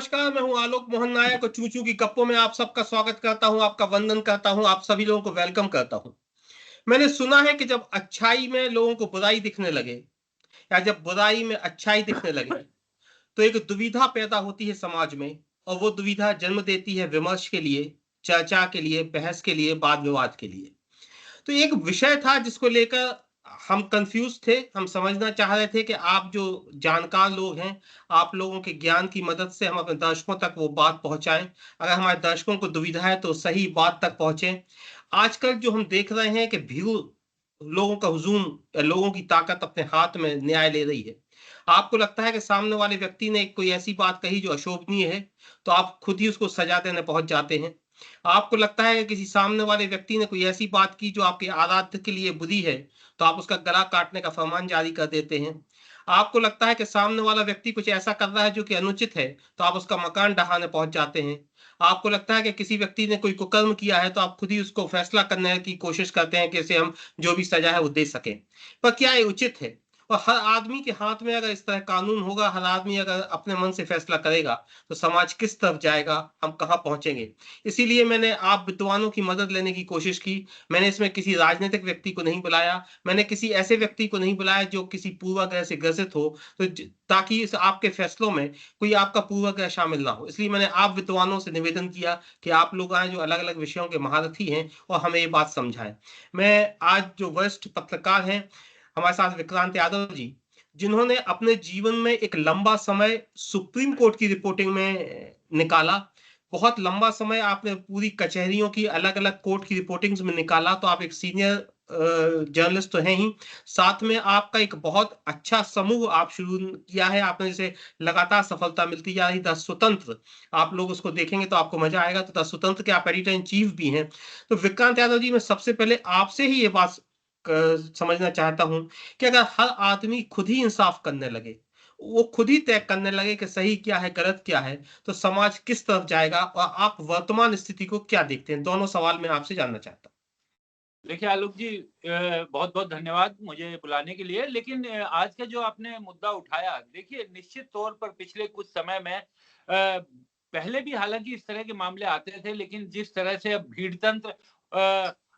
नमस्कार, मैं हूँ आलोक मोहन नायक और चूचू की गप्पों में आप सबका स्वागत करता हूँ, आपका वंदन करता हूँ, आप सभी लोगों को वेलकम करता हूँ। मैंने सुना है कि जब अच्छाई में लोगों को बुराई दिखने लगे या जब बुराई में अच्छाई दिखने लगे, तो एक दुविधा पैदा होती है समाज में और वो दुविधा जन्म देती है विमर्श के लिए, चर्चा के लिए, बहस के लिए, वाद-विवाद के लिए। तो एक विषय था जिसको लेकर हम कंफ्यूज थे। हम समझना चाह रहे थे कि आप जो जानकार लोग हैं, आप लोगों के ज्ञान की मदद से हम अपने दर्शकों तक वो बात पहुंचाएं। अगर हमारे दर्शकों को दुविधा है तो सही बात तक पहुंचे। आजकल जो हम देख रहे हैं कि भीड़, लोगों का हुजूम या लोगों की ताकत अपने हाथ में न्याय ले रही है। आपको लगता है कि सामने वाले व्यक्ति ने कोई ऐसी बात कही जो अशोभनीय है, तो आप खुद ही उसको सजा देने पहुंच जाते हैं। आपको लगता है कि किसी सामने वाले व्यक्ति ने कोई ऐसी बात की जो आपके आराध्य के लिए बुरी है, तो आप उसका गला काटने का फरमान जारी कर देते हैं। आपको लगता है कि सामने वाला व्यक्ति कुछ ऐसा कर रहा है जो कि अनुचित है, तो आप उसका मकान ढहाने पहुँच जाते हैं। आपको लगता है कि किसी व्यक्ति ने कोई कुकर्म किया है, तो आप खुद ही उसको फैसला करने की कोशिश करते हैं कि इसे हम जो भी सज़ा है वो दे सकें। पर क्या ये उचित है? और हर आदमी के हाथ में अगर इस तरह कानून होगा, हर आदमी अगर अपने मन से फैसला करेगा, तो समाज किस तरफ जाएगा, हम कहाँ पहुँचेंगे? इसीलिए मैंने आप विद्वानों की मदद लेने की कोशिश की। मैंने इसमें किसी राजनीतिक व्यक्ति को नहीं बुलाया, मैंने किसी ऐसे व्यक्ति को नहीं बुलाया जो किसी पूर्वाग्रह से ग्रसित हो, तो ताकि इस आपके फैसलों में कोई आपका पूर्वाग्रह शामिल ना हो। इसलिए मैंने आप विद्वानों से निवेदन किया कि आप लोग आएँ जो अलग-अलग विषयों के महारथी हैं और हमें ये बात समझाएँ। मैं आज जो वरिष्ठ पत्रकार हैं, हमारे साथ विक्रांत यादव जी, जिन्होंने अपने जीवन में एक लंबा समय सुप्रीम कोर्ट की रिपोर्टिंग में निकाला। बहुत लंबा समय आपने पूरी कचहरियों की अलग-अलग कोर्ट की रिपोर्टिंग्स में निकाला, तो आप एक सीनियर जर्नलिस्ट तो हैं ही। साथ में आपका एक बहुत अच्छा समूह आप शुरू किया है, आपने जैसे लगातार सफलता मिलती जा रही द स्वतंत्र, आप लोग उसको देखेंगे तो आपको मज़ा आएगा, तो द स्वतंत्र के आप एडिटर इन चीफ भी हैं। तो विक्रांत यादव जी, मैं सबसे पहले आपसे ही ये बात समझना चाहता हूँ कि अगर हर आदमी खुद ही इंसाफ करने लगे, वो खुद ही तय करने लगे कि सही क्या है, गलत क्या है, तो समाज किस तरफ जाएगा और आप वर्तमान स्थिति को क्या देखते हैं? दोनों सवाल मैं आपसे जानना चाहता हूँ। देखिए आलोक जी, बहुत-बहुत धन्यवाद मुझे बुलाने के लिए। लेकिन आज का जो आपने मुद्दा उठाया, देखिए निश्चित तौर पर पिछले कुछ समय में पहले भी हालाँकि इस तरह के मामले आते थे, लेकिन जिस तरह से अब भीड़तंत्र,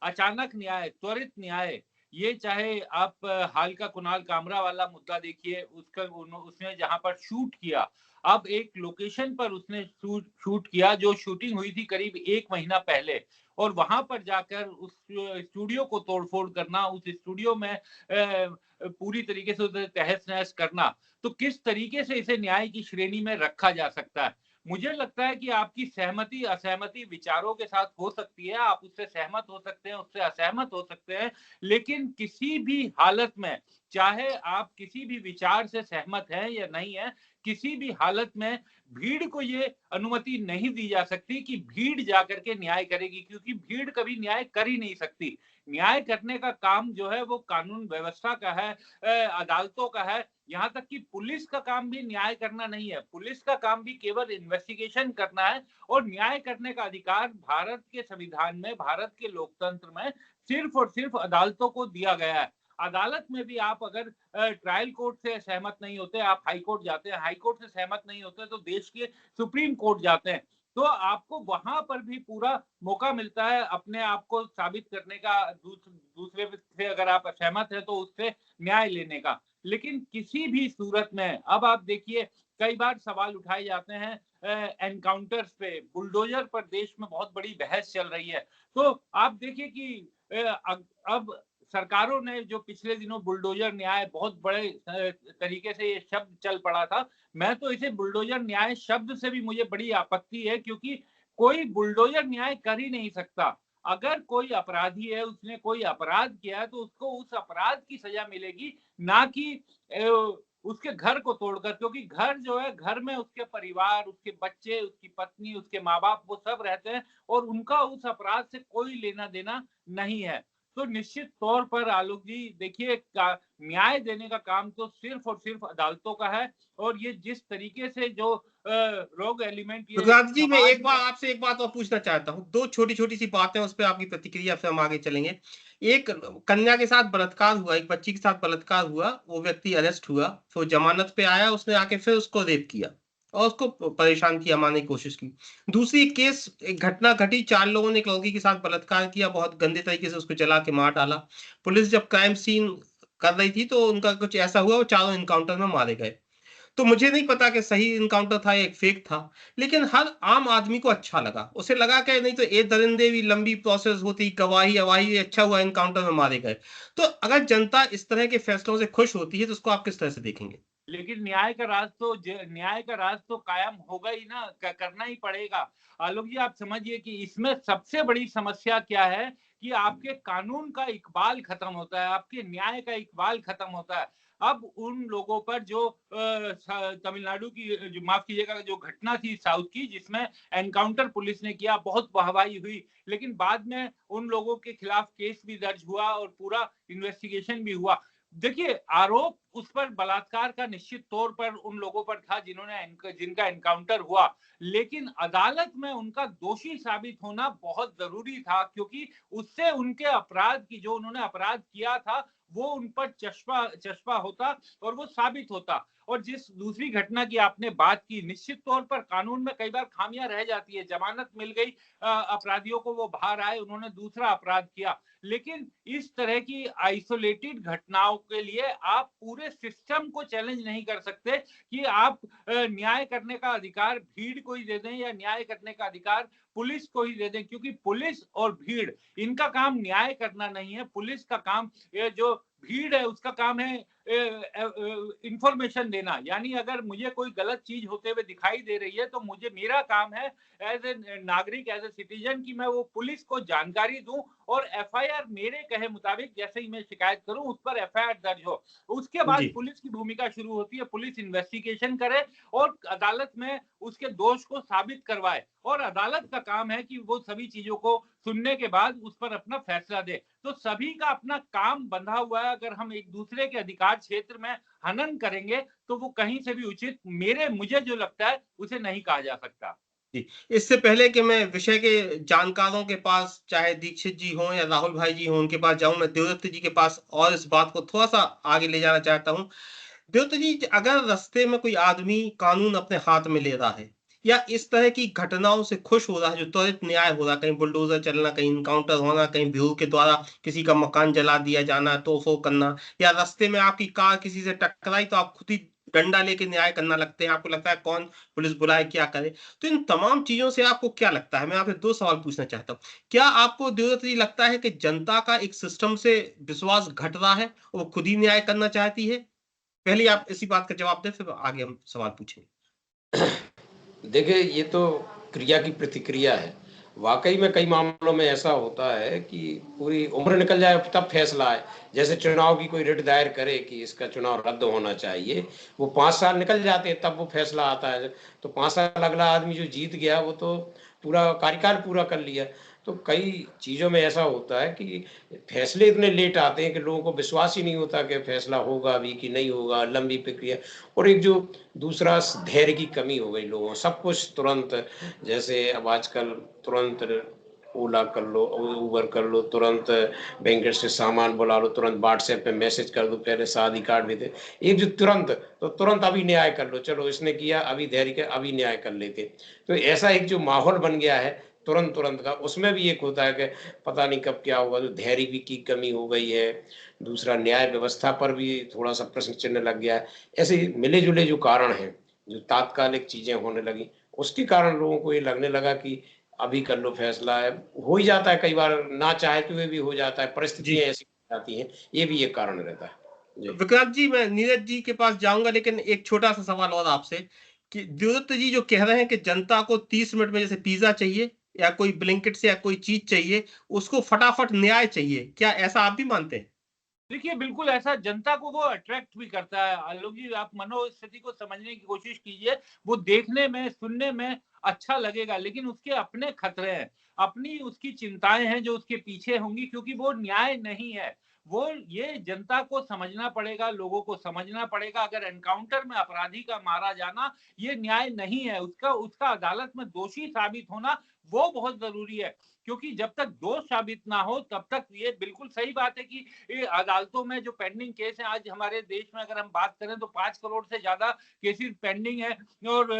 अचानक न्याय, त्वरित न्याय, ये चाहे आप हाल का कुणाल कामरा वाला मुद्दा देखिए, उसका उसने जहाँ पर शूट किया, अब एक लोकेशन पर उसने शूट किया जो शूटिंग हुई थी करीब 1 महीना पहले। और वहां पर जाकर उस स्टूडियो को तोड़फोड़ करना, उस स्टूडियो में पूरी तरीके से उसे तहस-नहस करना, तो किस तरीके से इसे न्याय की श्रेणी में रखा जा सकता है? मुझे लगता है कि आपकी सहमति, असहमति विचारों के साथ हो सकती है, आप उससे सहमत हो सकते हैं, उससे असहमत हो सकते हैं, लेकिन किसी भी हालत में, चाहे आप किसी भी विचार से सहमत हैं या नहीं हैं, किसी भी हालत में भीड़ को ये अनुमति नहीं दी जा सकती कि भीड़ जाकर के न्याय करेगी, क्योंकि भीड़ कभी न्याय कर ही नहीं सकती। न्याय करने का काम जो है वो कानून व्यवस्था का है, अदालतों का है। यहाँ तक कि पुलिस का काम भी न्याय करना नहीं है, पुलिस का काम भी केवल इन्वेस्टिगेशन करना है। और न्याय करने का अधिकार भारत के संविधान में, भारत के लोकतंत्र में सिर्फ और सिर्फ अदालतों को दिया गया है। अदालत में भी आप अगर ट्रायल कोर्ट से सहमत नहीं होते, आप हाई कोर्ट जाते हैं, हाई कोर्ट से सहमत नहीं होते तो देश के सुप्रीम कोर्ट जाते हैं। तो आपको वहां पर भी पूरा मौका मिलता है अपने आप को साबित करने का, दूसरे से अगर आप असहमत है तो उससे न्याय लेने का। लेकिन किसी भी सूरत में अब आप देखिए, कई बार सवाल उठाए जाते हैं एनकाउंटर्स पे, बुलडोजर पर देश में बहुत बड़ी बहस चल रही है। तो आप देखिए कि अब सरकारों ने जो पिछले दिनों बुलडोजर न्याय, बहुत बड़े तरीके से ये शब्द चल पड़ा था। मैं तो इसे बुलडोजर न्याय शब्द से भी मुझे बड़ी आपत्ति है, क्योंकि कोई बुलडोजर न्याय कर ही नहीं सकता। अगर कोई अपराधी है, उसने कोई अपराध किया है, तो उसको उस अपराध की सजा मिलेगी, ना कि उसके घर को तोड़कर। क्योंकि घर जो है, घर में उसके परिवार, उसके बच्चे, उसकी पत्नी, उसके माँ-बाप, वो सब रहते हैं और उनका उस अपराध से कोई लेना-देना नहीं है। तो निश्चित तौर पर आलोक जी देखिए, न्याय देने का काम तो सिर्फ और सिर्फ अदालतों का है। और ये जिस तरीके से जो रोग एलिमेंट ये विक्रांत जी, मैं समाज एक में। बार आपसे एक बात और पूछना चाहता हूँ। 2 छोटी-छोटी सी बातें, उस पे आपकी प्रतिक्रिया, फिर हम आगे चलेंगे। एक कन्या के साथ बलात्कार हुआ, एक बच्ची के साथ बलात्कार हुआ, वो व्यक्ति अरेस्ट हुआ, फिर वो ज़मानत पे आया, उसने आके फिर उसको रेप किया और उसको परेशान किया, मारने की कोशिश की। दूसरी केस, एक घटना घटी, 4 लोगों ने एक लड़की के साथ बलात्कार किया, बहुत गंदे तरीके से उसको जला के मार डाला। पुलिस जब क्राइम सीन कर रही थी तो उनका कुछ ऐसा हुआ, वो चारों एनकाउंटर में मारे गए। तो मुझे नहीं पता कि सही इनकाउंटर था या एक फेक था, लेकिन हर आम आदमी को अच्छा लगा। उसे लगा कि नहीं तो ए दरिंदे भी लंबी प्रोसेस होती, गवाही अवाही, अच्छा हुआ इनकाउंटर में मारे गए। तो अगर जनता इस तरह के फैसलों से खुश होती है तो उसको आप किस तरह से देखेंगे? लेकिन न्याय का राज तो कायम होगा ही ना, करना ही पड़ेगा। आलोक जी, आप समझिए कि इसमें सबसे बड़ी समस्या क्या है कि आपके कानून का इकबाल खत्म होता है, आपके न्याय का इकबाल खत्म होता है। अब उन लोगों पर जो तमिलनाडु की, जो माफ कीजिएगा, जो घटना थी साउथ की, जिसमें एनकाउंटर पुलिस ने किया, बहुत वाहवाही हुई, लेकिन बाद में उन लोगों के खिलाफ केस भी दर्ज हुआ और पूरा इन्वेस्टिगेशन भी हुआ। देखिए, आरोप उस पर बलात्कार का निश्चित तौर पर उन लोगों पर था जिनका एनकाउंटर हुआ, लेकिन अदालत में उनका दोषी साबित होना बहुत जरूरी था, क्योंकि उससे उनके अपराध की, जो उन्होंने अपराध किया था, वो उन पर चश्मा चश्मा होता और वो साबित होता। और जिस दूसरी घटना की आपने बात की, निश्चित तौर पर कानून में कई बार खामियां रह जाती है, जमानत मिल गई, अपराधियों को, वो बाहर आए, उन्होंने दूसरा अपराध किया, लेकिन इस तरह की आइसोलेटेड घटनाओं के लिए आप पूरे सिस्टम को चैलेंज नहीं कर सकते कि आप न्याय करने का अधिकार भीड़ को ही दे दें या न्याय करने का अधिकार पुलिस को ही दे दें, क्योंकि पुलिस और भीड़, इनका काम न्याय करना नहीं है। पुलिस का काम, ये जो भीड़ है उसका काम है इंफॉर्मेशन देना, यानी अगर मुझे कोई गलत चीज होते हुए दिखाई दे रही है तो मुझे, मेरा काम है एज ए नागरिक, एज ए सिटीजन, कि मैं वो पुलिस को जानकारी दूं और एफआईआर मेरे कहे मुताबिक, जैसे ही मैं शिकायत करूं उस पर एफआईआर दर्ज हो। उसके बाद जी। पुलिस की भूमिका शुरू होती है, पुलिस इन्वेस्टिगेशन करे और अदालत में उसके दोष को साबित करवाए, और अदालत का काम है कि वो सभी चीजों को सुनने के बाद उस पर अपना फैसला दे। तो सभी का अपना काम बंधा हुआ है। अगर हम एक दूसरे के अधिकार क्षेत्र में हनन करेंगे तो वो कहीं से भी उचित, मुझे जो लगता है, उसे नहीं कहा जा सकता। जी, इससे पहले कि मैं विषय के जानकारों के पास, चाहे दीक्षित जी हों या राहुल भाई जी हों, उनके पास जाऊँ, मैं देवदत्त जी के पास और इस बात को थोड़ा-सा आगे ले जाना चाहता हूँ। देवदत्त जी, अगर रास्ते में कोई आदमी कानून अपने हाथ में ले रहा है या इस तरह की घटनाओं से खुश हो रहा है, जो त्वरित न्याय हो रहा है, कहीं बुलडोज़र चलना, कहीं एनकाउंटर होना, कहीं भीड़ के द्वारा किसी का मकान जला दिया जाना, तोड़-फोड़ करना, या रास्ते में आपकी कार किसी से टकराई तो आप खुद ही डंडा लेके न्याय करना लगते हैं, आपको लगता है कौन पुलिस बुलाए, क्या करे? तो इन तमाम चीज़ों से आपको क्या लगता है? मैं आपसे 2 सवाल पूछना चाहता हूँ। क्या आपको देवदत्त जी लगता है कि जनता का एक सिस्टम से विश्वास घट रहा है, वो खुद ही न्याय करना चाहती है? पहले आप इसी बात का जवाब दें, फिर आगे हम सवाल पूछेंगे। देखिए, ये तो क्रिया की प्रतिक्रिया है। वाक़ई में कई मामलों में ऐसा होता है कि पूरी उम्र निकल जाए तब फैसला आए। जैसे चुनाव की कोई रिट दायर करे कि इसका चुनाव रद्द होना चाहिए, वो 5 साल निकल जाते हैं तब वो फैसला आता है। तो 5 साल अगला आदमी जो जीत गया वो तो पूरा कार्यकाल पूरा कर लिया। तो कई चीज़ों में ऐसा होता है कि फैसले इतने लेट आते हैं कि लोगों को विश्वास ही नहीं होता कि फैसला होगा भी कि नहीं होगा, लंबी प्रक्रिया। और एक जो दूसरा धैर्य की कमी हो गई लोगों, सब कुछ तुरंत, जैसे अब आजकल तुरंत ओला कर लो, उबर कर लो, तुरंत बैंक से सामान बुला लो, तुरंत व्हाट्सएप पे मैसेज कर दो, पहले शादी कार्ड भी थे। एक जो तुरंत, तो तुरंत अभी न्याय कर लो, चलो इसने किया, अभी धैर्य के अभी न्याय कर लेते। तो ऐसा एक जो माहौल बन गया है तुरंत तुरंत का, उसमें भी एक होता है कि पता नहीं कब क्या होगा, तो धैर्य भी की कमी हो गई है। दूसरा, न्याय व्यवस्था पर भी थोड़ा सा प्रश्न चिन्ह लग गया है। ऐसे मिले जुले जो कारण हैं, जो तात्कालिक चीजें होने लगी, उसके कारण लोगों को ये लगने लगा कि अभी कर लो फैसला है। हो ही जाता है, कई बार ना चाहते हुए भी हो जाता है, जी। परिस्थितियां ऐसी हो जाती हैं, ये भी एक कारण रहता है जी। विक्रांत जी, मैं नीरज जी के पास जाऊंगा, लेकिन एक छोटा-सा सवाल और आपसे कि देवदत्त जी जो कह रहे हैं कि जनता को 30 मिनट में जैसे पिज़्ज़ा चाहिए या कोई ब्लिंकिट से या कोई चीज़ चाहिए, उसको फटाफट न्याय चाहिए। क्या ऐसा आप भी मानते हैं? देखिए, बिल्कुल ऐसा, जनता को वो अट्रैक्ट भी करता है। आलोक जी, आप मनोस्थिति को समझने की कोशिश कीजिए। वो देखने में, सुनने में अच्छा लगेगा, लेकिन उसके अपने खतरे हैं, अपनी उसकी चिंताएं हैं जो उसके पीछे होंगी, क्योंकि वो न्याय नहीं है। वो, ये जनता को समझना पड़ेगा, लोगों को समझना पड़ेगा। अगर एनकाउंटर में अपराधी का मारा जाना ये न्याय नहीं है, उसका उसका अदालत में दोषी साबित होना वो बहुत जरूरी है, क्योंकि जब तक दोष साबित ना हो तब तक, ये बिल्कुल सही बात है कि ये अदालतों में जो पेंडिंग केस है, आज हमारे देश में अगर हम बात करें तो 5 करोड़ से ज्यादा केसेस पेंडिंग है, और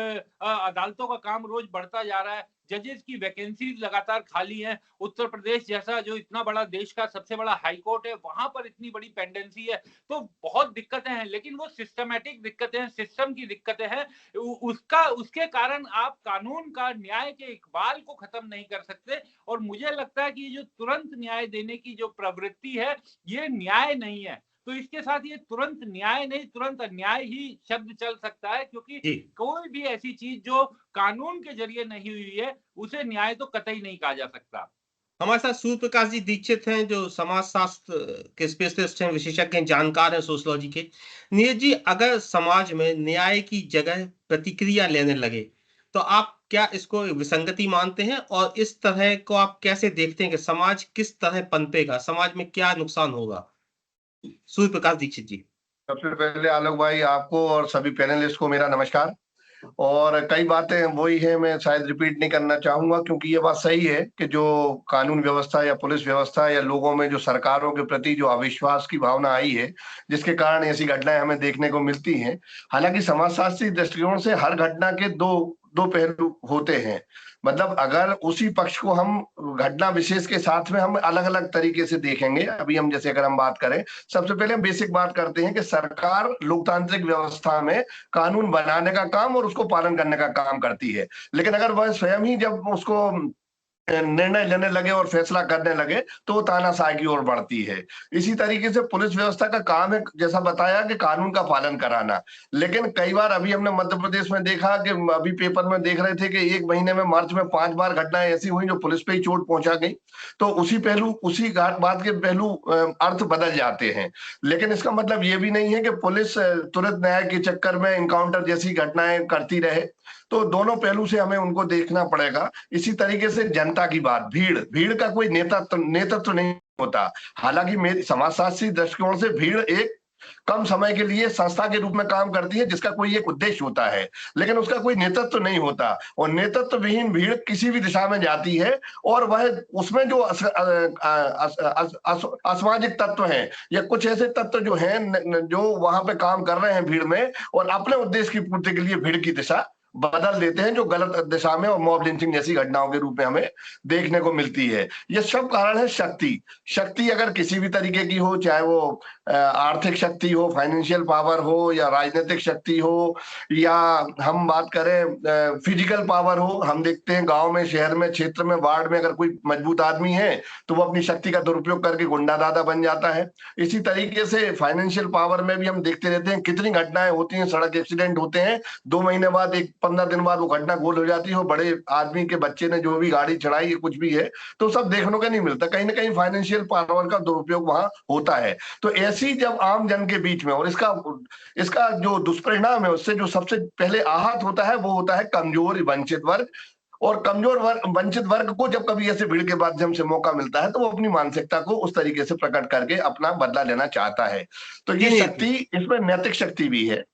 अदालतों का काम रोज बढ़ता जा रहा है, जजेस की वैकेंसीज लगातार खाली है। उत्तर प्रदेश जैसा जो इतना बड़ा देश का सबसे बड़ा हाई कोर्ट है, वहां पर इतनी बड़ी पेंडेंसी है, तो बहुत दिक्कतें हैं, लेकिन वो सिस्टमैटिक दिक्कतें हैं, सिस्टम की दिक्कतें हैं। उसके कारण आप कानून का, न्याय के इकबाल को खत्म नहीं कर सकते। और मुझे लगता है कि जो तुरंत न्याय देने की जो प्रवृत्ति है, ये न्याय नहीं है। तो इसके साथ ये तुरंत न्याय नहीं, तुरंत अन्याय ही शब्द चल सकता है, क्योंकि कोई भी ऐसी चीज जो कानून के जरिए नहीं हुई है, उसे न्याय तो कतई नहीं कहा जा सकता। हमारे साथ सूर्य प्रकाश जी दीक्षित हैं, जो समाज शास्त्र के स्पेशलिस्ट हैं, विशेषज्ञ जानकार हैं सोशियोलॉजी के। नीरज जी, अगर समाज में न्याय की जगह प्रतिक्रिया लेने लगे तो आप क्या इसको विसंगति मानते हैं, और इस तरह को आप कैसे देखते हैं कि समाज किस तरह पनपेगा, समाज में क्या नुकसान होगा? सूर्य प्रकाश दीक्षित जी। सबसे पहले आलोक भाई, आपको और सभी पैनलिस्ट को मेरा नमस्कार। और कई बातें वही है, मैं शायद रिपीट नहीं करना चाहूंगा, क्योंकि ये बात सही है कि जो कानून व्यवस्था या पुलिस व्यवस्था या लोगों में जो सरकारों के प्रति जो अविश्वास की भावना आई है, जिसके कारण ऐसी घटनाएं हमें देखने को मिलती हैं। हालांकि समाजशास्त्री दृष्टिकोण से हर घटना के दो पहलू होते हैं। मतलब अगर उसी पक्ष को हम घटना विशेष के साथ में हम अलग अलग तरीके से देखेंगे, अभी हम जैसे अगर हम बात करें, सबसे पहले हम बेसिक बात करते हैं कि सरकार लोकतांत्रिक व्यवस्था में कानून बनाने का काम और उसको पालन करने का काम करती है। लेकिन अगर वह स्वयं ही जब उसको निर्णय लेने लगे और फैसला करने लगे तो वो तानाशाही की ओर बढ़ती है। इसी तरीके से पुलिस व्यवस्था का काम है, जैसा बताया, कि कानून का पालन कराना। लेकिन कई बार अभी हमने मध्य प्रदेश में देखा कि अभी पेपर में देख रहे थे कि 1 महीने में मार्च में 5 बार घटनाएं ऐसी हुई जो पुलिस पे ही चोट पहुंचा गई। तो उसी बात के पहलू अर्थ बदल जाते हैं। लेकिन इसका मतलब ये भी नहीं है कि पुलिस तुरंत न्याय के चक्कर में इनकाउंटर जैसी घटनाएं करती रहे। तो दोनों पहलू से हमें उनको देखना पड़ेगा। इसी तरीके से जनता की बात, भीड़ का कोई नेतृत्व नहीं होता। हालांकि मेरी समाजशास्त्री दृष्टिकोण से भीड़ एक कम समय के लिए संस्था के रूप में काम करती है, जिसका कोई एक उद्देश्य होता है, लेकिन उसका कोई नेतृत्व नहीं होता। और नेतृत्व विहीन भीड़ किसी भी दिशा में जाती है, और वह उसमें जो असामाजिक तत्व हैं या कुछ ऐसे तत्व जो हैं जो वहां पे काम कर रहे हैं भीड़ में, और अपने उद्देश्य की पूर्ति के लिए भीड़ की दिशा बदल देते हैं, जो गलत दिशा में और मॉब लिंचिंग जैसी घटनाओं के रूप में हमें देखने को मिलती है। ये सब कारण है शक्ति अगर किसी भी तरीके की हो, चाहे वो आर्थिक शक्ति हो, फाइनेंशियल पावर हो, या राजनीतिक शक्ति हो, या हम बात करें फिजिकल पावर हो। हम देखते हैं गांव में, शहर में, क्षेत्र में, वार्ड में अगर कोई मजबूत आदमी है तो वो अपनी शक्ति का दुरुपयोग करके गुंडा दादा बन जाता है। इसी तरीके से फाइनेंशियल पावर में भी हम देखते रहते हैं, कितनी घटनाएं होती हैं, सड़क एक्सीडेंट होते हैं, 2 महीने बाद, 15 दिन बाद वो घटना गोल हो जाती है, बड़े आदमी के बच्चे ने जो भी गाड़ी चढ़ाई है, कुछ भी है, तो सब देखने को नहीं मिलता। कहीं ना कहीं फाइनेंशियल पावर का दुरुपयोग वहां होता है। तो ऐसी जब आम जन के बीच में, और इसका जो दुष्परिणाम है, उससे जो सबसे पहले आहत होता है वो होता है कमजोर वंचित वर्ग। और कमजोर वंचित वर्ग को जब कभी ऐसे भीड़ के माध्यम से मौका मिलता है तो वो अपनी मानसिकता को उस तरीके से प्रकट करके अपना बदला लेना चाहता है। तो ये शक्ति, इसमें नैतिक शक्ति भी है।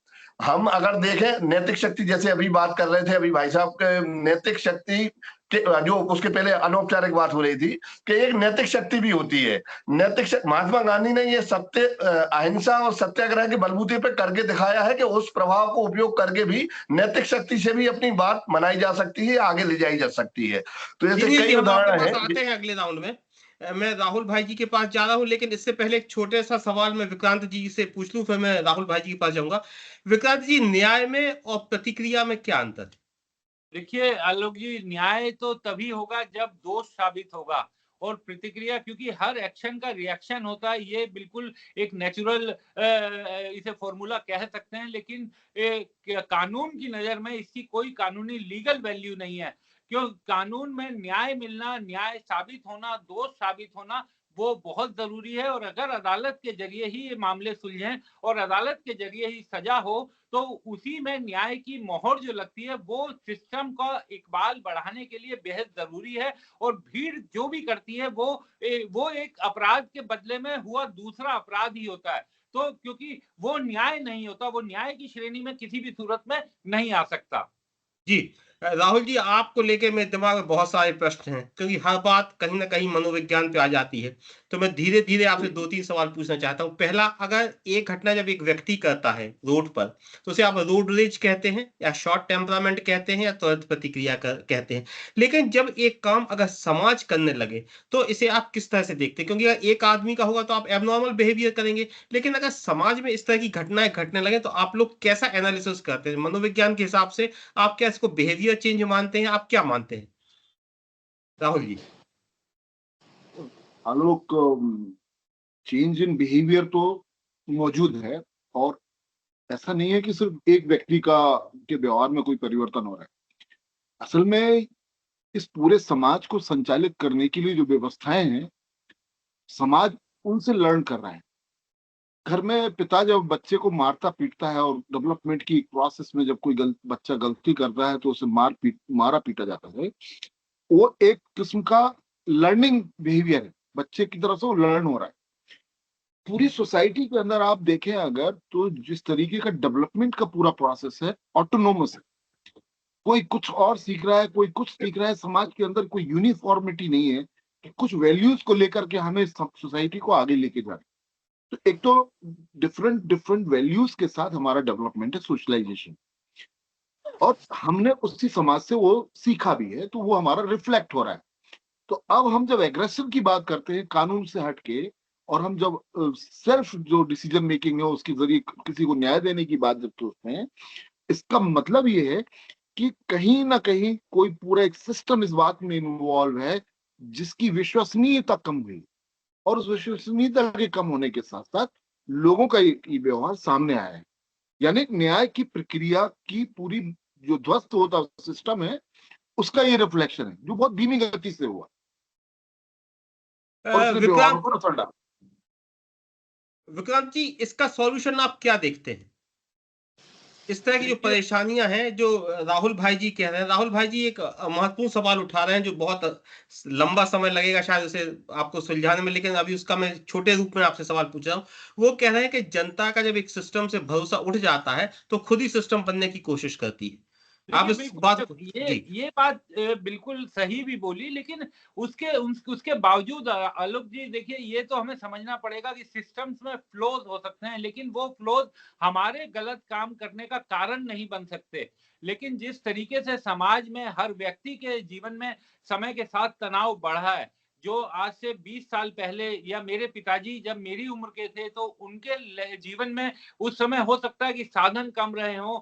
हम अगर देखें नैतिक शक्ति, जैसे अभी बात कर रहे थे अभी भाई साहब के, नैतिक शक्ति जो उसके पहले अनौपचारिक बात हो रही थी कि एक नैतिक शक्ति भी होती है। महात्मा गांधी ने ये सत्य, अहिंसा और सत्याग्रह के बलबूते पे करके दिखाया है कि उस प्रभाव को उपयोग करके भी नैतिक शक्ति से भी अपनी बात मनाई जा सकती है, आगे ले जाई जा सकती है। तो ऐसे कई उदाहरण हैं। आते हैं अगले राउंड में, मैं राहुल भाई जी के पास जा रहा हूं, लेकिन इससे पहले एक छोटे सा सवाल मैं विक्रांत जी से पूछ लूं, फिर मैं राहुल भाई जी के पास जाऊंगा। विक्रांत जी, न्याय में और प्रतिक्रिया में क्या अंतर? देखिए आलोक जी, न्याय तो तभी होगा जब दोष साबित होगा, और प्रतिक्रिया, क्योंकि हर एक्शन का रिएक्शन होता है, ये बिल्कुल एक नेचुरल इसे फॉर्मूला कह सकते हैं, लेकिन कानून की नजर में इसकी कोई कानूनी लीगल वैल्यू नहीं है। क्यों? कानून में न्याय मिलना, न्याय साबित होना, दोष साबित होना, वो बहुत जरूरी है। और अगर अदालत के जरिए ही ये मामले सुलझें और अदालत के जरिए ही सजा हो, तो उसी में न्याय की मोहर जो लगती है वो सिस्टम का इकबाल बढ़ाने के लिए बेहद जरूरी है। और भीड़ जो भी करती है वो एक अपराध के बदले में हुआ दूसरा अपराध ही होता है। तो क्योंकि वो न्याय नहीं होता, वो न्याय की श्रेणी में किसी भी सूरत में नहीं आ सकता। जी, राहुल जी, आपको लेके मेरे दिमाग में बहुत सारे प्रश्न हैं, क्योंकि हर बात कहीं ना कहीं मनोविज्ञान पे आ जाती है। तो मैं धीरे धीरे आपसे 2-3 सवाल पूछना चाहता हूँ। पहला, अगर एक घटना जब एक व्यक्ति करता है रोड पर, तो उसे आप रोड रेज कहते हैं, या शॉर्ट टेम्परामेंट कहते हैं, या तुरंत प्रतिक्रिया कहते हैं। लेकिन जब एक काम अगर समाज करने लगे, तो इसे आप किस तरह से देखते हैं? क्योंकि अगर एक आदमी का होगा तो आप एबनॉर्मल बिहेवियर करेंगे, लेकिन अगर समाज में इस तरह की घटनाएं घटने लगे, तो आप लोग कैसा एनालिसिस करते हैं मनोविज्ञान के हिसाब से? आप क्या इसको बिहेवियर चेंज मानते हैं? आप क्या मानते हैं राहुल जी? आलोक, चेंज इन बिहेवियर तो मौजूद है, और ऐसा नहीं है कि सिर्फ एक व्यक्ति का के व्यवहार में कोई परिवर्तन हो रहा है। असल में इस पूरे समाज को संचालित करने के लिए जो व्यवस्थाएं हैं, समाज उनसे लर्न कर रहा है। घर में पिता जब बच्चे को मारता पीटता है, और डेवलपमेंट की प्रोसेस में जब कोई बच्चा गलती करता है तो उसे मारा पीटा जाता है, वो एक किस्म का लर्निंग बिहेवियर है, बच्चे की तरफ से वो लर्न हो रहा है। पूरी सोसाइटी के अंदर आप देखें अगर, तो जिस तरीके का डेवलपमेंट का पूरा प्रोसेस है, ऑटोनोमस है। कोई कुछ और सीख रहा है, कोई कुछ सीख रहा है। समाज के अंदर कोई यूनिफॉर्मिटी नहीं है कि कुछ वैल्यूज को लेकर के हमें सोसाइटी को आगे लेके जाए। तो एक तो डिफरेंट डिफरेंट वैल्यूज के साथ हमारा डेवलपमेंट है, सोशलाइजेशन, और हमने उसी समाज से वो सीखा भी है, तो वो हमारा रिफ्लेक्ट हो रहा है। तो अब हम जब एग्रेशन की बात करते हैं कानून से हटके, और हम जब सेल्फ जो डिसीजन मेकिंग है उसके जरिए किसी को न्याय देने की बात जब सोचते हैं, इसका मतलब ये है कि कहीं ना कहीं कोई पूरा एक सिस्टम इस बात में इन्वॉल्व है जिसकी विश्वसनीयता कम हुई, और उस विश्वसनीयता के कम होने के साथ साथ लोगों का ये व्यवहार सामने आया है। यानी न्याय की प्रक्रिया की पूरी जो ध्वस्त होता सिस्टम है, उसका ये रिफ्लेक्शन है, जो बहुत धीमी गति से हुआ और उसने व्यवहारों विक्रांत पर असर डाला। विक्रांत जी, इसका सॉल्यूशन आप क्या देखते हैं? इस तरह की जो परेशानियां हैं जो राहुल भाई जी कह रहे हैं, राहुल भाई जी एक महत्वपूर्ण सवाल उठा रहे हैं, जो बहुत लंबा समय लगेगा शायद उसे आपको सुलझाने में, लेकिन अभी उसका मैं छोटे रूप में आपसे सवाल पूछ रहा हूँ। वो कह रहे हैं कि जनता का जब एक सिस्टम से भरोसा उठ जाता है, तो खुद ही सिस्टम बनने की कोशिश करती है। आप देखिए, इस बात को ये बात बिल्कुल सही भी बोली, लेकिन उसके बावजूद आलोक जी, देखिए, ये तो हमें समझना पड़ेगा कि सिस्टम्स में फ्लोज हो सकते हैं, लेकिन वो फ्लोज हमारे गलत काम करने का कारण नहीं बन सकते। लेकिन जिस तरीके से समाज में हर व्यक्ति के जीवन में समय के साथ तनाव बढ़ा है, जो आज से 20 साल पहले, या मेरे पिताजी जब मेरी उम्र के थे, तो उनके जीवन में उस समय हो सकता है कि साधन कम रहे हों,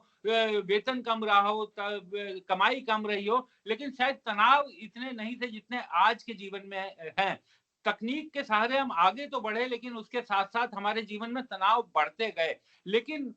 वेतन कम रहा हो, कमाई कम रही हो, लेकिन शायद तनाव इतने नहीं थे जितने आज के जीवन में हैं। तकनीक के सहारे हम आगे तो बढ़े, लेकिन उसके साथ साथ हमारे जीवन में तनाव बढ़ते गए। लेकिन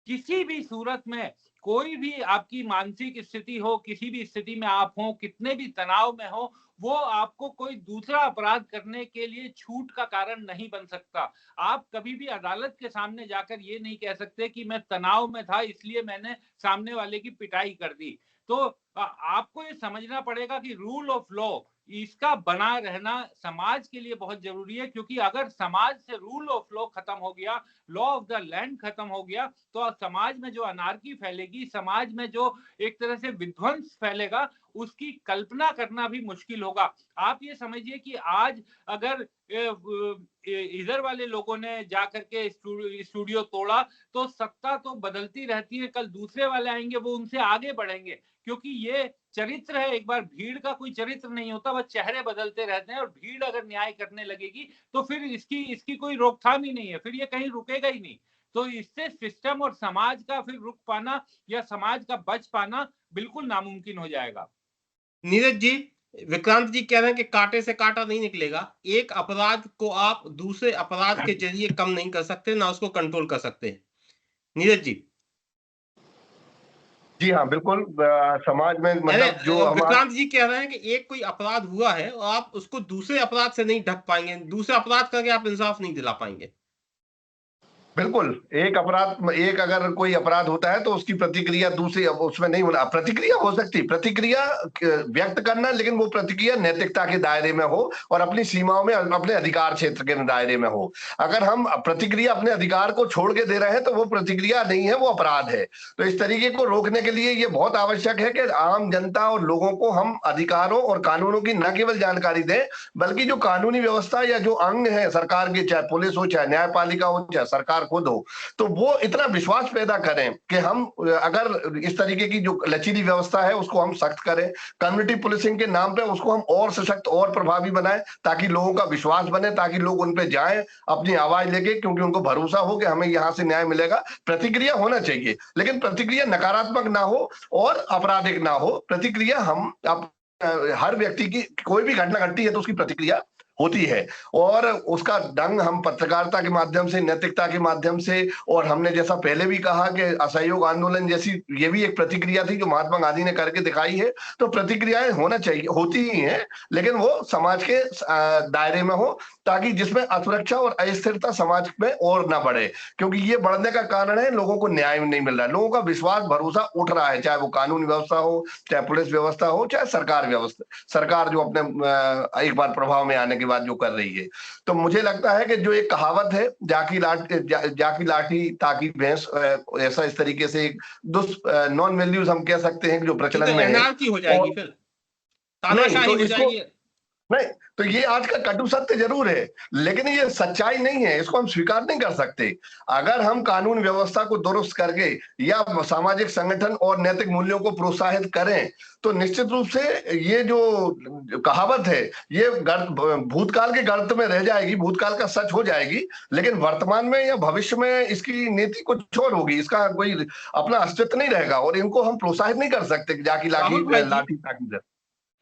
किसी भी सूरत में, कोई भी आपकी मानसिक स्थिति हो, किसी भी स्थिति में आप हो, कितने भी तनाव में हो, वो आपको कोई दूसरा अपराध करने के लिए छूट का कारण नहीं बन सकता। आप कभी भी अदालत के सामने जाकर ये नहीं कह सकते कि मैं तनाव में था इसलिए मैंने सामने वाले की पिटाई कर दी। तो आपको ये समझना पड़ेगा कि रूल ऑफ लॉ, इसका बना रहना समाज के लिए बहुत जरूरी है, क्योंकि अगर समाज से रूल ऑफ लॉ खत्म हो गया, लॉ ऑफ द लैंड खत्म हो गया, तो समाज में जो अनार्की फैलेगी, समाज में जो एक तरह से विध्वंस फैलेगा, उसकी कल्पना करना भी मुश्किल होगा। आप ये समझिए कि आज अगर इधर वाले लोगों ने जाकर के स्टूडियो तोड़ा, तो सत्ता तो बदलती रहती है, कल दूसरे वाले आएंगे, वो उनसे आगे बढ़ेंगे, क्योंकि ये चरित्र है। एक बार भीड़ का कोई चरित्र नहीं होता, बस चेहरे बदलते रहते हैं, और भीड़ अगर न्याय करने लगेगी तो फिर इसकी कोई रोकथाम ही नहीं है, फिर ये कहीं रुकेगा ही नहीं। तो इससे सिस्टम और समाज का फिर रुक पाना या समाज का बच पाना बिल्कुल नामुमकिन हो जाएगा। नीरज जी, विक्रांत जी कह रहे हैं कि कांटे से कांटा नहीं निकलेगा। एक अपराध को आप दूसरे अपराध के जरिए कम नहीं कर सकते, ना उसको कंट्रोल कर सकते हैं। नीरज जी। जी हाँ, बिल्कुल। समाज में मतलब जो हमारा विक्रांत जी कह रहे हैं कि एक कोई अपराध हुआ है और आप उसको दूसरे अपराध से नहीं ढक पाएंगे, दूसरे अपराध करके आप इंसाफ नहीं दिला पाएंगे। बिल्कुल, एक अगर कोई अपराध होता है तो उसकी प्रतिक्रिया दूसरी, अब उसमें नहीं होना, प्रतिक्रिया हो सकती है, प्रतिक्रिया व्यक्त करना, लेकिन वो प्रतिक्रिया नैतिकता के दायरे में हो और अपनी सीमाओं में, अपने अधिकार क्षेत्र के दायरे में हो। अगर हम प्रतिक्रिया अपने अधिकार को छोड़ के दे रहे हैं तो वो प्रतिक्रिया नहीं है, वो अपराध है। तो इस तरीके को रोकने के लिए ये बहुत आवश्यक है कि आम जनता और लोगों को हम अधिकारों और कानूनों की न केवल जानकारी दें, बल्कि जो कानूनी व्यवस्था या जो अंग है सरकार के, चाहे पुलिस हो, चाहे न्यायपालिका हो, चाहे सरकार खुद हो, तो वो इतना विश्वास पैदा करें कि हम अगर इस तरीके की जो लचीली व्यवस्था है उसको हम सख्त करें, कम्युनिटी पुलिसिंग के नाम पे उसको हम और सशक्त और प्रभावी बनाएं, ताकि लोगों का विश्वास बने, ताकि लोग उन पे जाएं अपनी आवाज लेके, क्योंकि उनको भरोसा हो कि हमें यहाँ से न्याय मिलेगा। प्रतिक्रिया होना चाहिए, लेकिन प्रतिक्रिया नकारात्मक ना हो और आपराधिक ना हो। प्रतिक्रिया हम हर व्यक्ति की, कोई भी घटना घटती है तो उसकी प्रतिक्रिया होती है, और उसका ढंग हम पत्रकारिता के माध्यम से, नैतिकता के माध्यम से, और हमने जैसा पहले भी कहा कि असहयोग आंदोलन जैसी ये भी एक प्रतिक्रिया थी जो महात्मा गांधी ने करके दिखाई है। तो प्रतिक्रियाएं होना चाहिए, होती ही हैं, लेकिन वो समाज के दायरे में हो, ताकि जिसमें असुरक्षा और अस्थिरता समाज में और ना बढ़े, क्योंकि ये बढ़ने का कारण है लोगों को न्याय नहीं मिल रहा है, लोगों का विश्वास भरोसा उठ रहा है, चाहे वो कानून व्यवस्था हो, चाहे पुलिस व्यवस्था हो, चाहे सरकार जो अपने एक बार प्रभाव में आने के बाद जो कर रही है। तो मुझे लगता है कि जो एक कहावत है, जाकी लाठी ताकी भैंस, ऐसा इस तरीके से एक नॉन वैल्यूज हम कह सकते हैं जो प्रचलन में है, एनआरकी हो जाएगी, फिर तानाशाही हो जाएगी। नहीं, तो ये आज का कटु सत्य जरूर है, लेकिन ये सच्चाई नहीं है, इसको हम स्वीकार नहीं कर सकते। अगर हम कानून व्यवस्था को दुरुस्त करके या सामाजिक संगठन और नैतिक मूल्यों को प्रोत्साहित करें, तो निश्चित रूप से ये जो कहावत है ये भूतकाल के गर्त में रह जाएगी, भूतकाल का सच हो जाएगी, लेकिन वर्तमान में या भविष्य में इसकी नीति कुछ और होगी, इसका कोई अपना अस्तित्व नहीं रहेगा, और इनको हम प्रोत्साहित नहीं कर सकते जाकी लाठी ताकी।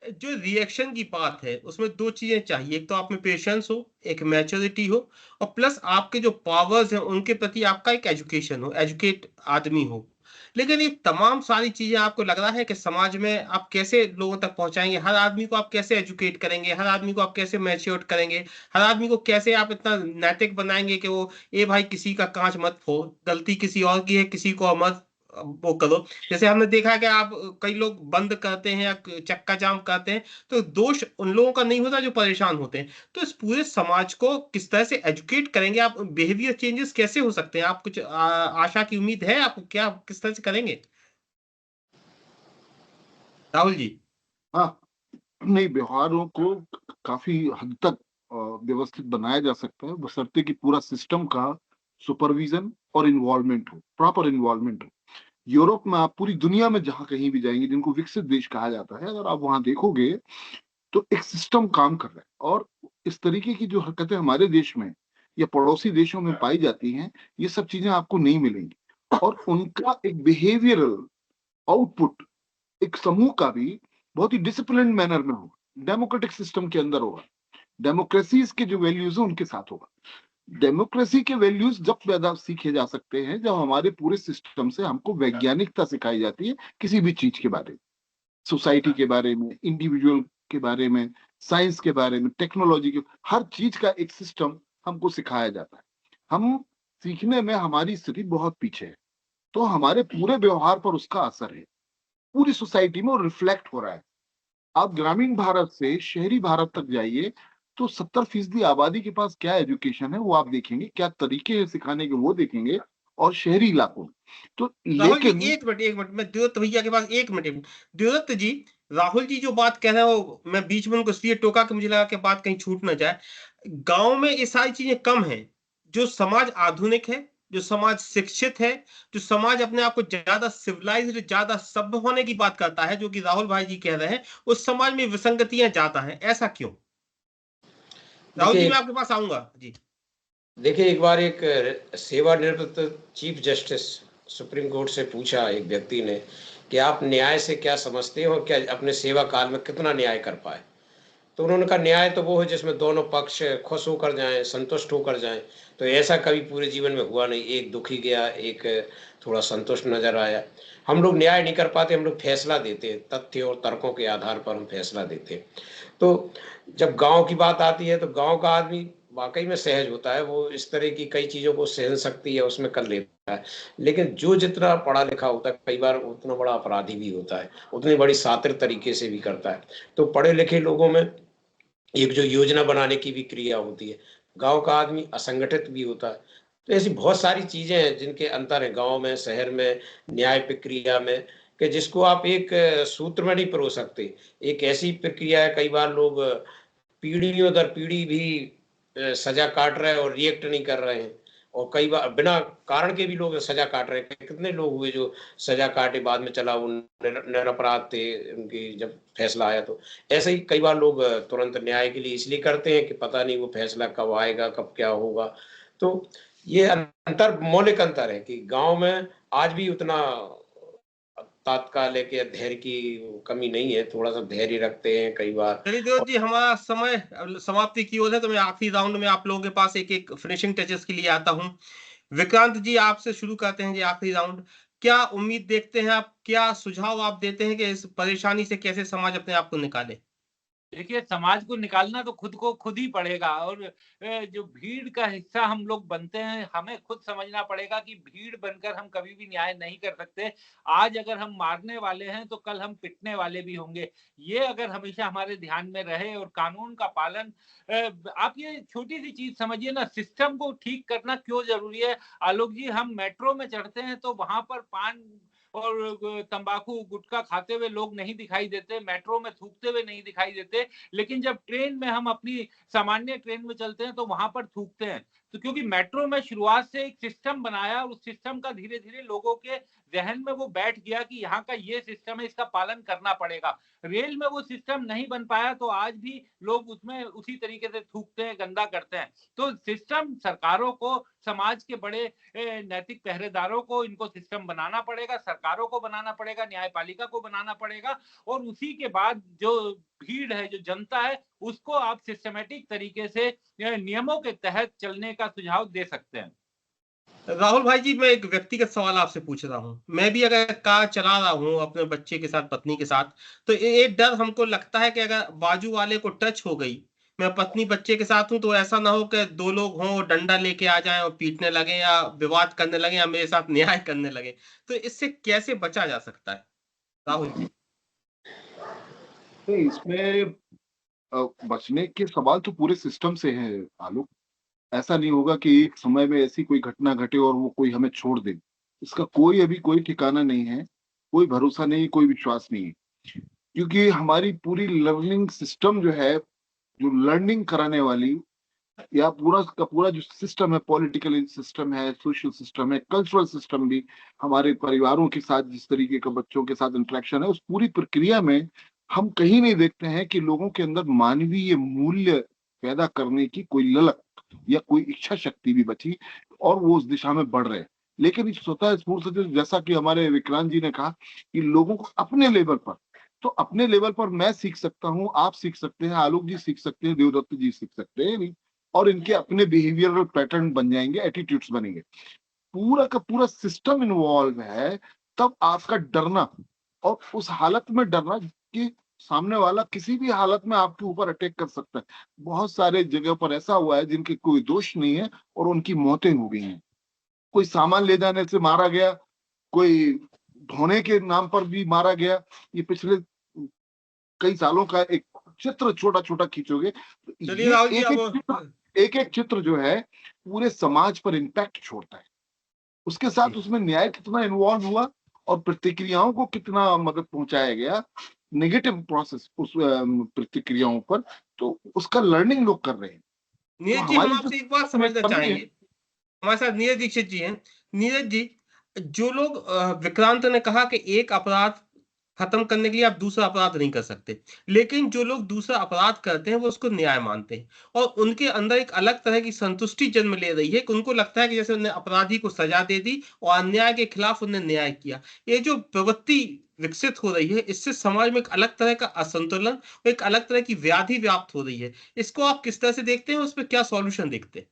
जो रिएक्शन की बात है उसमें दो चीजें चाहिए, एक तो आप में पेशेंस हो, एक मैच्योरिटी हो, और प्लस आपके जो पावर्स हैं उनके प्रति आपका एक एजुकेशन हो, एजुकेट आदमी हो। लेकिन ये तमाम सारी चीजें आपको लग रहा है कि समाज में आप कैसे लोगों तक पहुंचाएंगे, हर आदमी को आप कैसे एजुकेट करेंगे, हर आदमी को आप कैसे मैच्योर करेंगे, हर आदमी को कैसे आप इतना नैतिक बनाएंगे कि वो, ए भाई किसी का कांच मत फोड़, गलती किसी और की है, किसी को मत वो करो। जैसे हमने देखा है कि आप कई लोग बंद करते हैं या चक्का जाम करते हैं, तो दोष उन लोगों का नहीं होता जो परेशान होते हैं। तो इस पूरे समाज को किस तरह से एजुकेट करेंगे आप, बिहेवियर चेंजेस कैसे हो सकते हैं, आप कुछ आशा की उम्मीद है आपको, क्या किस तरह से करेंगे राहुल जी? हाँ, नहीं, व्यवहारों को काफी हद तक व्यवस्थित बनाया जा सकता है, बशर्ते कि पूरा सिस्टम का सुपरविजन और इन्वॉल्वमेंट हो, प्रॉपर इन्वॉल्वमेंट हो। यूरोप में, आप पूरी दुनिया में जहां कहीं भी जाएंगे, जिनको विकसित देश कहा जाता है, अगर आप वहां देखोगे तो एक सिस्टम काम कर रहा है, और इस तरीके की जो हरकतें हमारे देश में या पड़ोसी देशों में पाई जाती हैं, ये सब चीजें आपको नहीं मिलेंगी। और उनका एक बिहेवियरल आउटपुट एक समूह का भी बहुत ही डिसिप्लिन मैनर में होगा, डेमोक्रेटिक सिस्टम के अंदर होगा, डेमोक्रेसीज के जो वैल्यूज है उनके साथ होगा। डेमोक्रेसी के वैल्यूज जब पैदा सीखे जा सकते हैं जब हमारे पूरे सिस्टम से हमको वैज्ञानिकता सिखाई जाती है, किसी भी चीज के बारे में, सोसाइटी के बारे में, इंडिविजुअल के बारे में, साइंस के बारे में, टेक्नोलॉजी के, हर चीज का एक सिस्टम हमको सिखाया जाता है। हम सीखने में, हमारी स्थिति बहुत पीछे है, तो हमारे पूरे व्यवहार पर उसका असर है, पूरी सोसाइटी में रिफ्लेक्ट हो रहा है। आप ग्रामीण भारत से शहरी भारत तक जाइए तो 70% आबादी के पास क्या एजुकेशन है वो आप देखेंगे, क्या तरीके हैं सिखाने के वो देखेंगे, और शहरी इलाकों में तो। लेकिन एक मिनट मैं देवदत्त भैया के पास एक मिनट, देवदत्त जी, राहुल जी जो बात कह रहे हैं वो मैं बीच में उनको इसलिए टोका कि मुझे लगा कि बात कहीं छूट ना जाए। गांव में ये सारी चीजें कम है, जो समाज आधुनिक है, जो समाज शिक्षित है, जो समाज अपने आप को ज्यादा सिविलाइज्ड, ज्यादा सभ्य होने की बात करता है, जो कि राहुल भाई जी कह रहे हैं, उस समाज में विसंगतियां ज्यादा हैं, ऐसा क्यों? राहुल जी मैं आपके पास आऊंगा जी। देखिए, एक बार एक सेवानिवृत्त चीफ जस्टिस सुप्रीम कोर्ट से पूछा एक व्यक्ति ने कि आप न्याय से क्या समझते हो और क्या अपने सेवा काल में कितना न्याय कर पाए। तो उन्होंने कहा, न्याय तो वो है जिसमें दोनों पक्ष खुश होकर जाएं, संतुष्ट होकर जाएं। तो ऐसा कभी पूरे जीवन में हुआ नहीं, एक दुखी गया, एक थोड़ा संतुष्ट नजर आया। हम लोग न्याय नहीं कर पाते, हम लोग फैसला देते हैं, तथ्य और तर्कों के आधार पर हम फैसला देते हैं। तो जब गांव की बात आती है तो गांव का आदमी वाकई में सहज होता है, वो इस तरह की कई चीजों को सहन शक्ति है उसमें कर लेता है। लेकिन जो जितना पढ़ा लिखा होता है कई बार उतना बड़ा अपराधी भी होता है, उतनी बड़ी शातिर तरीके से भी करता है। तो पढ़े लिखे लोगों में एक जो योजना बनाने की भी क्रिया होती है, गांव का आदमी असंगठित भी होता है। तो ऐसी बहुत सारी चीजें हैं जिनके अंतर है गांव में, शहर में, न्याय प्रक्रिया में, कि जिसको आप एक सूत्र में नहीं परो सकते। एक ऐसी प्रक्रिया है, कई बार लोग पीढ़ियों दर पीढ़ी भी सजा काट रहे हैं और रिएक्ट नहीं कर रहे हैं, और कई बार बिना कारण के भी लोग सजा काट रहे हैं। कितने लोग हुए जो सजा काटे बाद में चला वो निरपराध थे, उनकी जब फैसला आया। तो ऐसे ही कई बार लोग तुरंत न्याय के लिए इसलिए करते हैं कि पता नहीं वो फैसला कब आएगा, कब क्या होगा। तो ये अंतर, मौलिक अंतर है कि गांव में आज भी उतना तात्कालिक या धैर्य की कमी नहीं है, थोड़ा सा धैर्य रखते हैं कई बार। चलिए देव जी, हमारा समय समाप्ति की ओर है, तो मैं आखिरी राउंड में आप लोगों के पास एक एक फिनिशिंग टचेस के लिए आता हूं। विक्रांत जी, आपसे शुरू करते हैं जी आखिरी राउंड। क्या उम्मीद देखते हैं आप, क्या सुझाव आप देते हैं कि इस परेशानी से कैसे समाज अपने आप को निकाले? देखिए, समाज को निकालना तो खुद को खुद ही पड़ेगा, और जो भीड़ का हिस्सा हम लोग बनते हैं, हमें खुद समझना पड़ेगा कि भीड़ बनकर हम कभी भी न्याय नहीं कर सकते। आज अगर हम मारने वाले हैं तो कल हम पिटने वाले भी होंगे। ये अगर हमेशा हमारे ध्यान में रहे, और कानून का पालन, आप ये छोटी सी चीज समझिए ना, सिस्टम को ठीक करना क्यों जरूरी है। आलोक जी, हम मेट्रो में चढ़ते हैं तो वहां पर पान और तंबाकू गुटखा खाते हुए लोग नहीं दिखाई देते, मेट्रो में थूकते हुए नहीं दिखाई देते, लेकिन जब ट्रेन में हम अपनी सामान्य ट्रेन में चलते हैं तो वहां पर थूकते हैं। तो क्योंकि मेट्रो में शुरुआत से एक सिस्टम बनाया, और उस सिस्टम का धीरे धीरे लोगों के जहन में वो बैठ गया कि यहाँ का ये सिस्टम है, इसका पालन करना पड़ेगा। रेल में वो सिस्टम नहीं बन पाया तो आज भी लोग उसमें उसी तरीके से थूकते हैं, गंदा करते हैं। तो सिस्टम, सरकारों को, समाज के बड़े नैतिक पहरेदारों को इनको सिस्टम बनाना पड़ेगा, सरकारों को बनाना पड़ेगा, न्यायपालिका को बनाना पड़ेगा, और उसी के बाद जो भीड़ है, जो जनता है, उसको आप सिस्टमेटिक तरीके से नियमों के तहत चलने का सुझाव दे सकते हैं। राहुल भाई जी, मैं एक व्यक्तिगत सवाल आपसे पूछ रहा हूँ। मैं भी अगर कार चला रहा हूँ अपने बच्चे के साथ, पत्नी के साथ, तो एक डर हमको लगता है कि अगर बाजू वाले को टच हो गई, मैं पत्नी बच्चे के साथ हूं, तो ऐसा ना हो कि दो लोग हों और डंडा लेके आ जाएं और पीटने लगे या विवाद करने लगे या मेरे साथ न्याय करने लगे। तो इससे कैसे बचा जा सकता है राहुल जी? तो इसमें बचने के सवाल तो पूरे सिस्टम से है आलोक। ऐसा नहीं होगा कि एक समय में ऐसी कोई घटना घटे और वो कोई हमें छोड़ दे। इसका कोई अभी कोई ठिकाना नहीं है, कोई भरोसा नहीं, कोई विश्वास नहीं है, क्योंकि हमारी पूरी लर्निंग सिस्टम जो है, जो लर्निंग कराने वाली या पूरा का पूरा जो सिस्टम है, पॉलिटिकल सिस्टम है, सोशल सिस्टम है, कल्चरल सिस्टम भी, हमारे परिवारों के साथ जिस तरीके का बच्चों के साथ इंटरेक्शन है, उस पूरी प्रक्रिया में हम कहीं नहीं देखते हैं कि लोगों के अंदर मानवीय मूल्य पैदा करने की कोई ललक या कोई इच्छा शक्ति भी बची और वो उस दिशा में बढ़ रहे हैं। लेकिन इस स्वतः स्फूर्त से, जैसा कि हमारे विक्रांत जी ने कहा, कि लोगों को अपने लेवल पर, तो अपने लेवल पर मैं सीख सकता हूँ, आप सीख सकते हैं, आलोक जी सीख सकते हैं, देवदत्त जी सीख सकते हैं, और इनके अपने बिहेवियरल पैटर्न बन जाएंगे, एटीट्यूड्स बनेंगे। पूरा का पूरा सिस्टम इन्वॉल्व है। तब आपका डरना, और उस हालत में डरना कि सामने वाला किसी भी हालत में आपके ऊपर अटैक कर सकता है। बहुत सारे जगह पर ऐसा हुआ है जिनके कोई दोष नहीं है और उनकी मौतें हो गई हैं। कोई सामान ले जाने से मारा गया, कोई धोने के नाम पर भी मारा गया। ये पिछले कई सालों का एक चित्र छोटा छोटा खींचोगे तो चलिए राहुल जी, एक एक चित्र जो है पूरे समाज पर इम्पैक्ट छोड़ता है। उसके साथ उसमें न्याय कितना इन्वॉल्व हुआ और प्रतिक्रियाओं को कितना मदद पहुंचाया गया, नेगेटिव प्रोसेस उस प्रतिक्रियाओं पर, तो उसका लर्निंग लोग कर रहे हैं। नीरज जी, हम आपसे एक बात समझना चाहेंगे। हमारे साथ नीरज दीक्षित जी हैं। नीरज जी, जो लोग, विक्रांत ने कहा कि एक अपराध खत्म करने के लिए आप दूसरा अपराध नहीं कर सकते, लेकिन जो लोग दूसरा अपराध करते हैं वो उसको न्याय मानते हैं, और उनके अंदर एक अलग तरह की संतुष्टि जन्म ले रही है कि उनको लगता है कि जैसे उन्हें अपराधी को सजा दे दी और अन्याय के खिलाफ उन्हें न्याय किया। ये जो प्रवृत्ति विकसित हो रही है, इससे समाज में एक अलग तरह का असंतुलन, एक अलग तरह की व्याधि व्याप्त हो रही है। इसको आप किस तरह से देखते हैं, उस पर क्या सॉल्यूशन देखते हैं?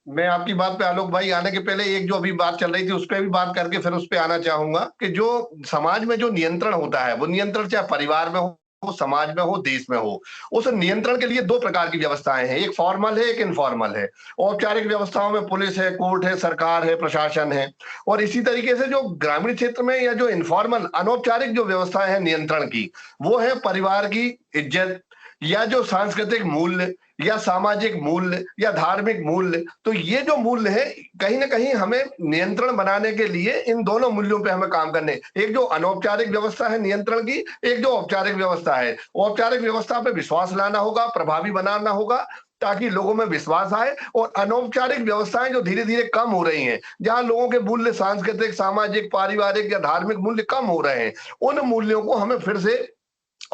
मैं आपकी बात पे आलोक भाई आने के पहले एक जो अभी बात चल रही थी उस पर भी बात करके फिर उस पे आना चाहूंगा कि जो समाज में जो नियंत्रण होता है, वो नियंत्रण चाहे परिवार में हो, हो, समाज में हो, देश में हो, उस नियंत्रण के लिए दो प्रकार की व्यवस्थाएं हैं, एक फॉर्मल है, एक इनफॉर्मल है। औपचारिक व्यवस्थाओं में पुलिस है, कोर्ट है, सरकार है, प्रशासन है, और इसी तरीके से जो ग्रामीण क्षेत्र में या जो इनफॉर्मल अनौपचारिक जो व्यवस्थाएं हैं नियंत्रण की, वो है परिवार की इज्जत, या जो सांस्कृतिक मूल्य, या सामाजिक मूल्य, या धार्मिक मूल्य। तो ये जो मूल्य है, कहीं ना कहीं हमें नियंत्रण बनाने के लिए इन दोनों मूल्यों पे हमें काम करने, एक जो अनौपचारिक व्यवस्था है नियंत्रण की, एक जो औपचारिक व्यवस्था है। औपचारिक व्यवस्था पे विश्वास लाना होगा, प्रभावी बनाना होगा, ताकि लोगों में विश्वास आए, और अनौपचारिक व्यवस्थाएं जो धीरे धीरे कम हो रही हैं, जहां लोगों के मूल्य सांस्कृतिक, सामाजिक, पारिवारिक या धार्मिक मूल्य कम हो रहे हैं, उन मूल्यों को हमें फिर से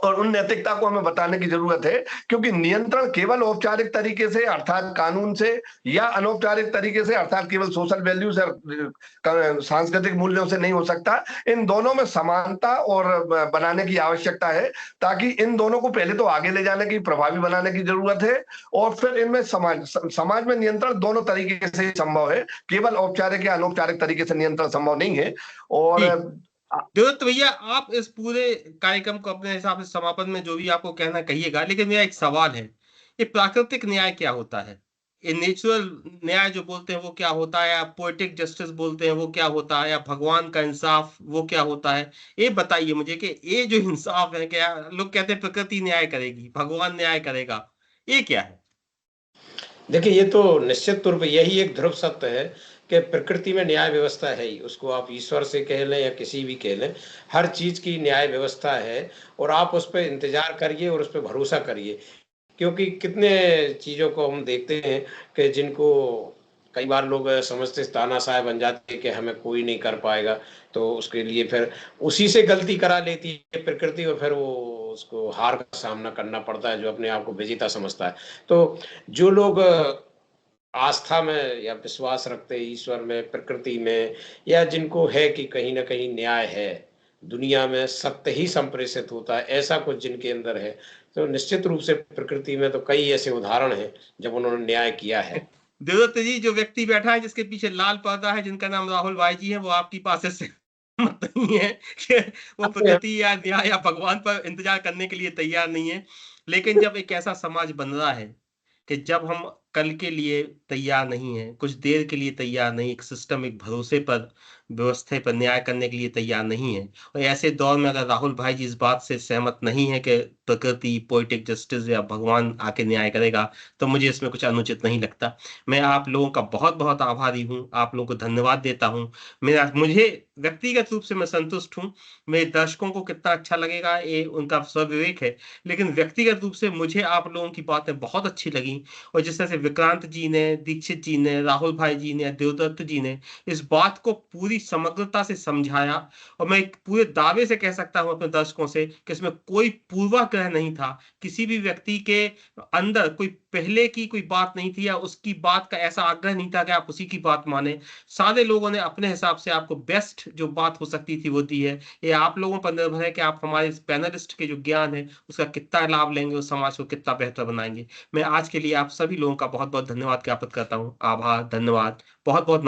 और उन नैतिकता को हमें बताने की जरूरत है। क्योंकि नियंत्रण केवल औपचारिक तरीके से अर्थात कानून से, या अनौपचारिक तरीके से अर्थात केवल सोशल वैल्यू से, सांस्कृतिक मूल्यों से नहीं हो सकता। इन दोनों में समानता और बनाने की आवश्यकता है, ताकि इन दोनों को पहले तो आगे ले जाने की, प्रभावी बनाने की जरूरत है, और फिर इनमें समाज में नियंत्रण दोनों तरीके से संभव है, केवल औपचारिक या अनौपचारिक तरीके से नियंत्रण संभव नहीं है। और देवदत्त भैया, आप इस पूरे कार्यक्रम को अपने हिसाब से समापन में जो भी आपको कहना कहिएगा, लेकिन मेरा एक सवाल है, ये प्राकृतिक न्याय क्या होता है? ये नेचुरल न्याय जो बोलते हैं वो क्या होता है, या पोएटिक जस्टिस बोलते हैं वो क्या होता है, या भगवान का इंसाफ वो क्या होता है? ये बताइए मुझे कि ये जो इंसाफ है, क्या लोग कहते हैं प्रकृति न्याय करेगी, भगवान न्याय करेगा, ये क्या है? देखिए, ये तो निश्चित तौर पे यही एक ध्रुव सत्य है कि प्रकृति में न्याय व्यवस्था है ही, उसको आप ईश्वर से कह लें या किसी भी कह लें, हर चीज की न्याय व्यवस्था है, और आप उस पर इंतजार करिए और उस पर भरोसा करिए। क्योंकि कितने चीजों को हम देखते हैं कि जिनको कई बार लोग समझते तानाशाह बन जाते हैं कि हमें कोई नहीं कर पाएगा, तो उसके लिए फिर उसी से गलती करा लेती है प्रकृति, और फिर वो उसको हार का सामना करना पड़ता है, जो अपने आप को विजेता समझता है। तो जो लोग आस्था में या विश्वास रखते हैं ईश्वर में, प्रकृति में, या जिनको है कि कहीं ना कहीं न्याय है, दुनिया में सत्य ही संप्रेषित होता है, ऐसा कुछ जिनके अंदर है, तो निश्चित रूप से प्रकृति में तो कई ऐसे उदाहरण हैं जब उन्होंने न्याय किया है। देवदत्त जी, जो व्यक्ति बैठा है जिसके पीछे लाल पर्दा है, जिनका नाम राहुल भाई जी है, वो आपकी पास से मत नहीं है कि वो प्रकृति या न्याय या भगवान पर इंतजार करने के लिए तैयार नहीं है। लेकिन जब एक ऐसा समाज बन रहा है कि जब हम कल के लिए तैयार नहीं है, कुछ देर के लिए तैयार नहीं, एक सिस्टम, एक भरोसे पर, व्यवस्था पर न्याय करने के लिए तैयार नहीं है, और ऐसे दौर में अगर राहुल भाई जी इस बात से सहमत नहीं है कि प्रकृति, पोएटिक जस्टिस या भगवान आके न्याय करेगा, तो मुझे इसमें कुछ अनुचित नहीं लगता। मैं आप लोगों का बहुत बहुत आभारी हूँ, आप लोगों को धन्यवाद देता हूँ। मुझे व्यक्तिगत रूप से मैं संतुष्ट हूँ। मेरे दर्शकों को कितना अच्छा लगेगा ये उनका स्वविवेक है, लेकिन व्यक्तिगत रूप से मुझे आप लोगों की बातें बहुत अच्छी लगी। और जिस तरह से विक्रांत जी ने, दीक्षित जी ने, राहुल भाई जी ने, देवदत्त जी ने इस बात को पूरी समग्रता से समझाया, और मैं एक पूरे दावे से कह सकता हूं अपने दर्शकों से कि इसमें कोई पूर्वाग्रह नहीं था, किसी भी व्यक्ति के अंदर कोई पहले की कोई बात नहीं थी, या उसकी बात का ऐसा आग्रह नहीं था कि आप उसी की बात माने। सारे लोगों ने अपने हिसाब से आपको बेस्ट जो बात हो सकती थी वो दी है। ये आप लोगों पर निर्भर है कि आप हमारे इस पैनलिस्ट के जो ज्ञान है उसका कितना लाभ लेंगे, उस समाज को कितना बेहतर बनाएंगे। मैं आज के लिए आप सभी लोगों का बहुत बहुत धन्यवाद ज्ञापित करता हूँ। आभार, धन्यवाद, बहुत बहुत